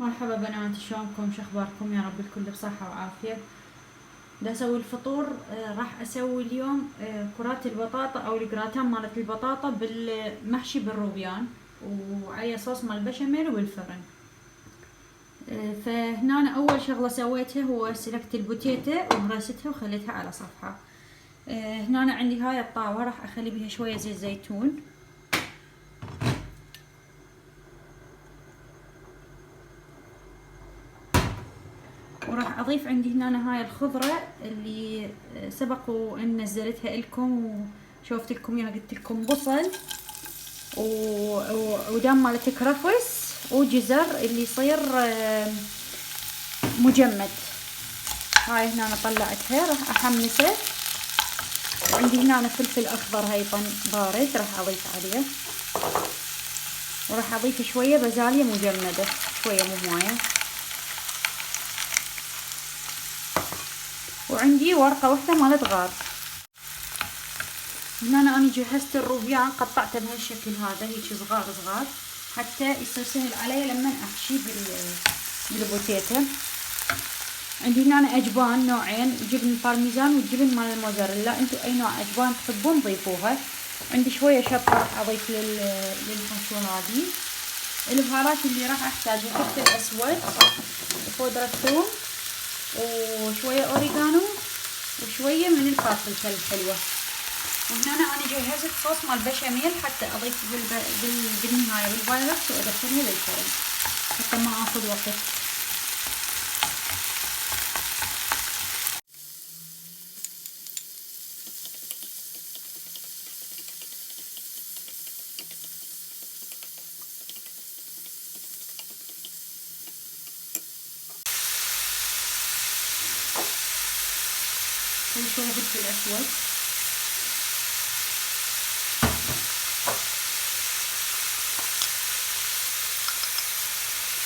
مرحبا بنات، شلونكم؟ شخباركم؟ يا رب الكل بصحة وعافية. دا اسوي الفطور. راح اسوي اليوم كرات البطاطا او الجراتان مالت البطاطا بالمحشي بالروبيان، وعليه صوص مال البشاميل وبالفرن. فهنا أنا اول شغلة سويتها هو سلقت البوتيتا وهرستها وخليتها على صفحة. هنا أنا عندي هاي الطاوة راح اخلي بيها شوية زيت زيتون، وراح اضيف عندي هنا هاي الخضرة اللي سبق وان نزلتها لكم وشوفت لكم اياها، قلت لكم بصل ودام مالتك رفس وجزر اللي يصير مجمد. هاي هنا أنا طلعتها راح احمسه. وعندي هنا فلفل اخضر ايضا بارد راح اضيف عليه، وراح اضيف شوية بازاليا مجمدة، شوية مو هواية. وعندي ورقة واحدة مالت غار. هنا أنا جهزت الروبيان، قطعته بهالشكل هذا هيك صغار صغار حتى يصير سهل علي لما احشي بالبوتيتا. عندي هنا أجبان نوعين، جبن بارميزان والجبن مال الموزاريلا، انتو اي نوع أجبان تحبون ضيفوها. عندي شوية شطة راح اضيف للحشوة هذه. البهارات اللي راح احتاجها فلفل اسود وبودرة ثوم وشوية اوريجانو وشوية من البابريكا الحلوة. وهنا أنا جهزت صوص مال بشاميل حتى أضيف بالنهاية بالفايركس وأدخلها للفرن حتى ما أخذ وقت. شوية فلفل أسود،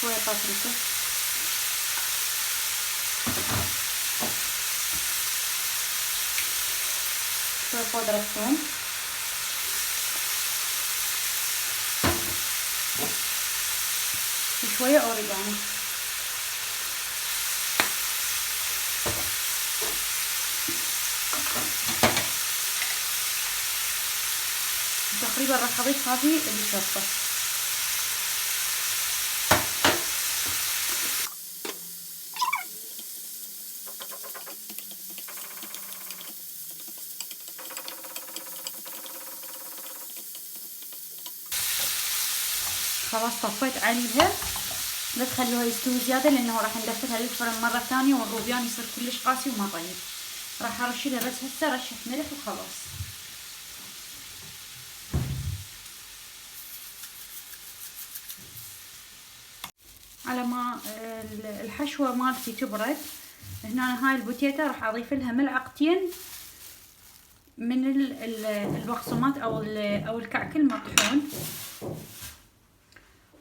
شوية بابريكا، شوية بودرة ثوم، وشوية أوريجانو. تقريبا راح اضيف هذه الشطة. خلاص طفيت عليها، لا تخلوها يستوي زيادة لانه راح ندخلها للفرن مرة ثانية والروبيان يصير كلش قاسي وما طيب. راح ارشلها بس هسه رشة ملح وخلاص. على ما الحشوة مالتي تبرد، هنا هاي البوتيتا راح اضيف لها ملعقتين من البقسماط او الكعك المطحون،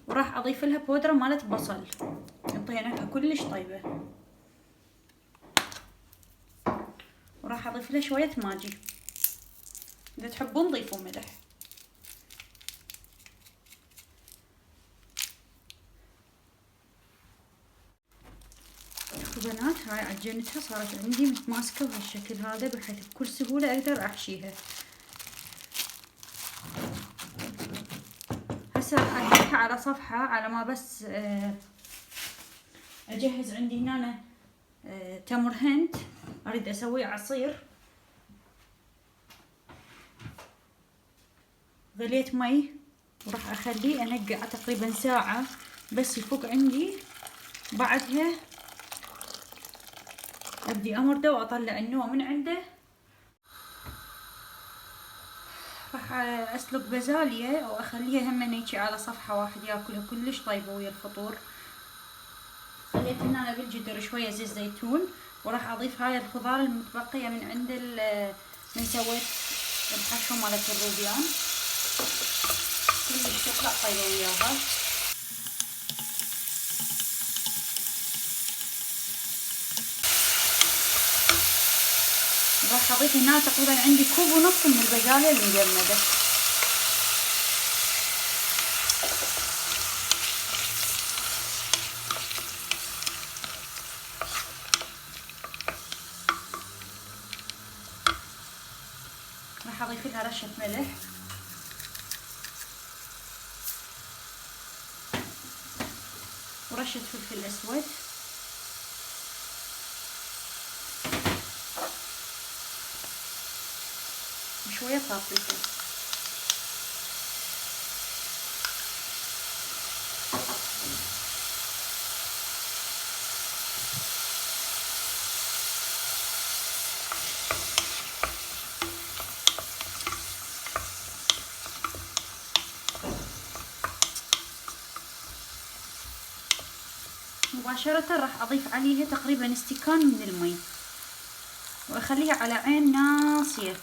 وراح اضيف لها بودرة مالت بصل تعطيها نكهة كلش طيبة، وراح اضيف لها شوية ماجي، اذا تحبون ضيفوا ملح. بنات هاي عجنتها صارت عندي متماسكة بهالشكل هذا بحيث بكل سهولة اقدر احشيها. هسه راح احطها على صفحة على ما بس اجهز. عندي هنا تمر هند اريد اسويه عصير، غليت مي وراح اخليه انقع تقريبا ساعة بس يفك عندي. بعدها ابدي امرده واطلع النوع من عنده. راح اسلق بازاليا واخليها هم هيجي على صفحة واحد ياكلها كلش طيبة ويا الفطور. خليت هنا بالجدر شوية زيت زيتون، وراح اضيف هاي الخضار المتبقية من عند من سويت الحشو مالت الروبيان، كلش تطلع طيبة وياها. راح اضيف هنا تقريبا عندي كوب ونص من البازاليا المجمدة. اضيف لها رشة ملح ورشة فلفل اسود وشوية بابريكا. مباشرة راح اضيف عليها تقريبا استكان من المي واخليها على عين ناصية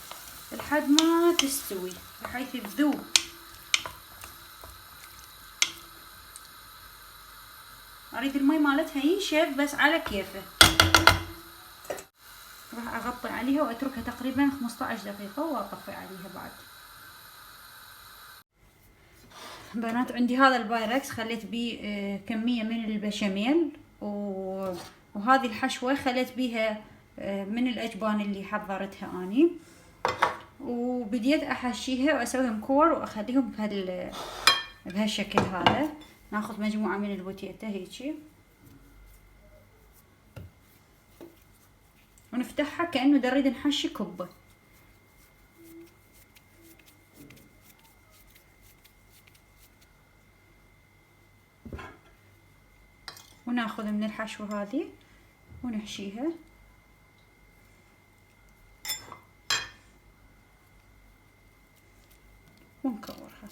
لحد ما تستوي بحيث تذوب. اريد المي مالتها ينشف بس على كيفه. راح اغطي عليها واتركها تقريبا 15 دقيقة واطفي عليها بعد. بنات عندي هذا البايركس خليت بيه كمية من البشاميل وهذه الحشوة خليت بيها من الاجبان اللي حضرتها اني، وبديت احشيها واسويهم كور واخليهم بهالشكل هذا. ناخذ مجموعة من البوتيتا هيجي ونفتحها كأنه نريد نحشي كبة. وناخذ من الحشوة هذه ونحشيها ونكورها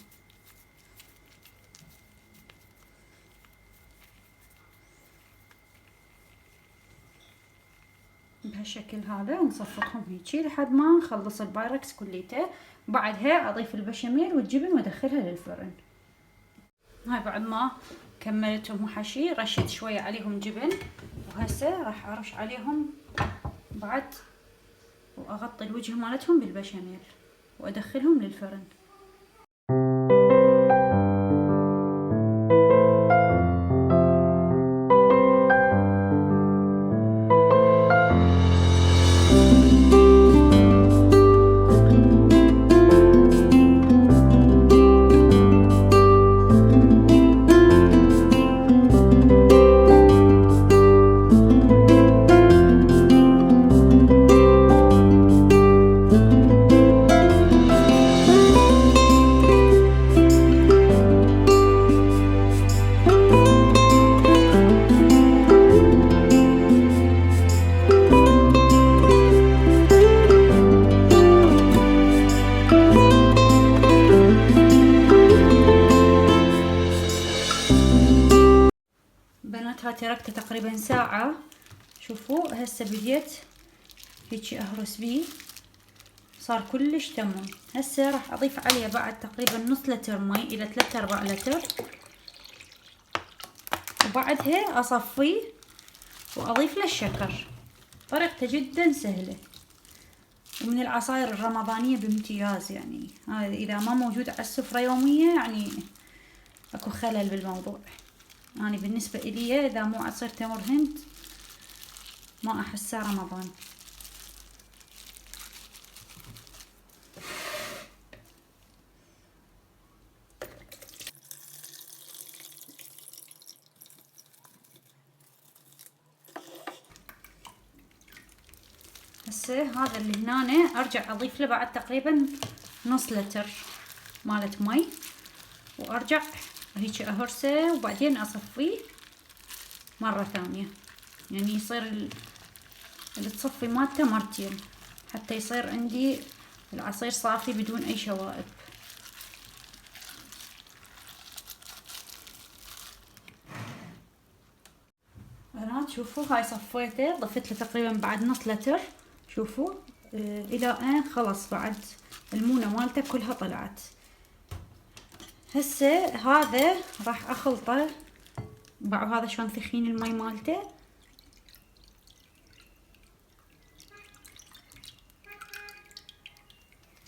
بهالشكل هذا ونصفطهم هيجي لحد ما نخلص البايركس كليته. بعدها اضيف البشاميل والجبن وادخلها للفرن. هاي بعد ما كملتهم وحشي رشيت شوية عليهم جبن، وهسه راح ارش عليهم بعد واغطي الوجه مالتهم بالبشاميل وادخلهم للفرن. تركته تقريبا ساعة. شوفوا هسه بديت هيجي اهرس بيه صار كلش تمام. هسه راح اضيف عليه بعد تقريبا نص لتر مي الى 3/4 لتر، وبعدها اصفيه واضيف له الشكر. طريقته جدا سهلة ومن العصاير الرمضانية بامتياز. يعني هذا اذا ما موجود على السفرة يومية يعني اكو خلل بالموضوع. يعني بالنسبة إلي إذا مو عصير تمر هند ما أحسه رمضان. هسه هذا اللي هنا أرجع أضيف له بعد تقريبا نص لتر مالت مي، وأرجع هيك أهرسه وبعدين أصفيه مرة ثانية. يعني يصير التصفي مالته مرتين حتى يصير عندي العصير صافي بدون أي شوائب. بنات شوفوا هاي صفيته ضفت له تقريبا بعد نص لتر. شوفوا إلى أن خلص بعد المونة مالته كلها طلعت. هسه هذا راح اخلطه. باعوا هذا شلون ثخين المي مالته.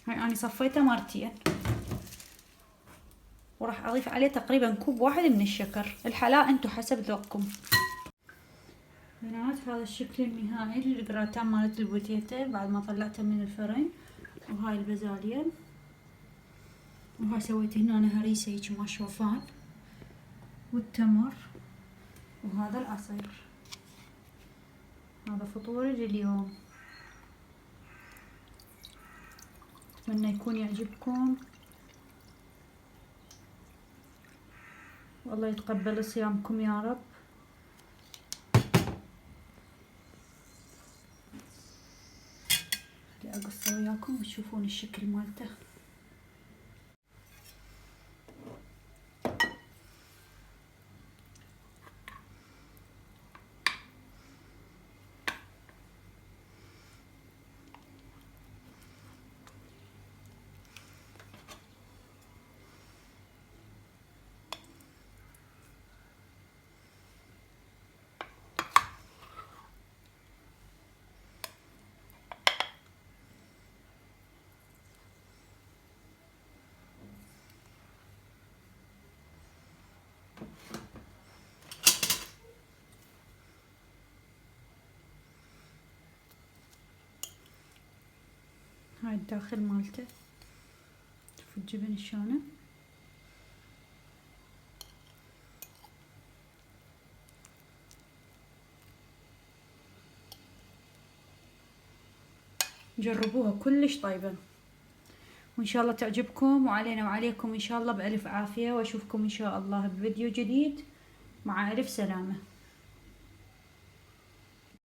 هاي اني صفيته مرتين، وراح اضيف عليه تقريبا كوب واحد من الشكر. الحلاء انتو حسب ذوقكم. بنات هذا الشكل النهائي للجراتان مالت البوتيتا بعد ما طلعته من الفرن. وهاي البازاليا، وهاي سويت هنا أنا هريسة هيجي مع شوفان والتمر، وهذا العصير. هذا فطوري لليوم، أتمنى يكون يعجبكم، والله يتقبل صيامكم يا رب. أقصه وياكم وتشوفون الشكل مالته. هاي الداخل مالته، شوفوا الجبن شلونه. جربوها كلش طيبة، وإن شاء الله تعجبكم، وعلينا وعليكم إن شاء الله بألف عافية، وأشوفكم إن شاء الله بفيديو جديد، مع ألف سلامة.